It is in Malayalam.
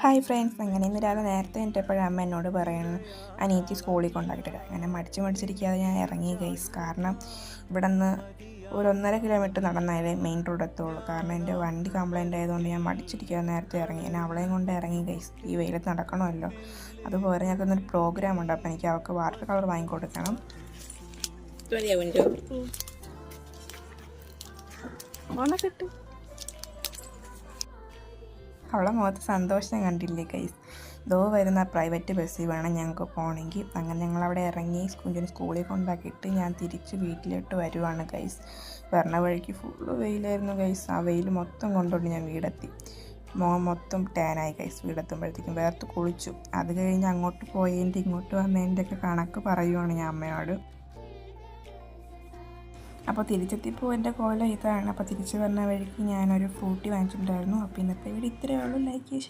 ഹായ് ഫ്രണ്ട്സ്, അങ്ങനെ ഇന്ന് രാവിലെ നേരത്തെ എണീറ്റപ്പോഴാണ് അമ്മ എന്നോട് പറയുന്നത് അനിയത്തി സ്കൂളിൽ കൊണ്ടാക്കിയിട്ട്. അങ്ങനെ മടിച്ചിരിക്കാതെ ഞാൻ ഇറങ്ങി ഗൈസ്. കാരണം ഇവിടെ നിന്ന് ഒരു 1.5 കിലോമീറ്റർ നടന്നാലേ മെയിൻ റോഡ് എത്തുള്ളൂ. കാരണം എൻ്റെ വണ്ടി കംപ്ലൈൻ്റ് ആയതുകൊണ്ട് ഞാൻ മടിച്ചിരിക്കാതെ നേരത്തെ ഇറങ്ങി. ഞാൻ അവളെയും കൊണ്ട് ഇറങ്ങി ഗൈസ്. ഈ വെയിലത്ത് നടക്കണമല്ലോ. അതുപോലെ ഞങ്ങൾക്കൊന്നൊരു പ്രോഗ്രാം ഉണ്ട്. അപ്പോൾ എനിക്ക് അവൾക്ക് വാട്ടർ കളർ വാങ്ങിക്കൊടുക്കണം. കിട്ടും. അവളെ മുഖത്ത് സന്തോഷം കണ്ടില്ലേ ഗൈസ്. ദോ വരുന്ന പ്രൈവറ്റ് ബസ്സിൽ വേണം ഞങ്ങൾക്ക് പോകണമെങ്കിൽ. അങ്ങനെ ഞങ്ങളവിടെ ഇറങ്ങി കുഞ്ഞിന് സ്കൂളിൽ കൊണ്ടാക്കിയിട്ട് ഞാൻ തിരിച്ച് വീട്ടിലോട്ട് വരുവാണ് ഗൈസ്. വരണ വഴിക്ക് ഫുള്ള് വെയിലായിരുന്നു ഗൈസ്. ആ വെയിൽ മൊത്തം കൊണ്ടുകൊണ്ട് ഞാൻ വീടെത്തി. മുഖം മൊത്തം ടാനായി ഗൈസ്. വീടെത്തുമ്പോഴത്തേക്കും വേർത്ത് കുളിച്ചു. അത് കഴിഞ്ഞ് അങ്ങോട്ട് പോയതിൻ്റെ ഇങ്ങോട്ട് വന്നതിൻ്റെയൊക്കെ കണക്ക് പറയുവാണ് ഞാൻ അമ്മയോട്. അപ്പോൾ തിരിച്ചെത്തിയപ്പോൾ എൻ്റെ കോലം ഇതാണ്. അപ്പോൾ തിരിച്ച് വരുന്ന വഴിക്ക് ഞാനൊരു ഫ്രൂട്ടി വാങ്ങിച്ചിട്ടുണ്ടായിരുന്നു. അപ്പോൾ ഇന്നത്തെ വീഡിയോ ഇത്രയേ ഉള്ളൂ. ലൈക്ക് ചെയ്യുക.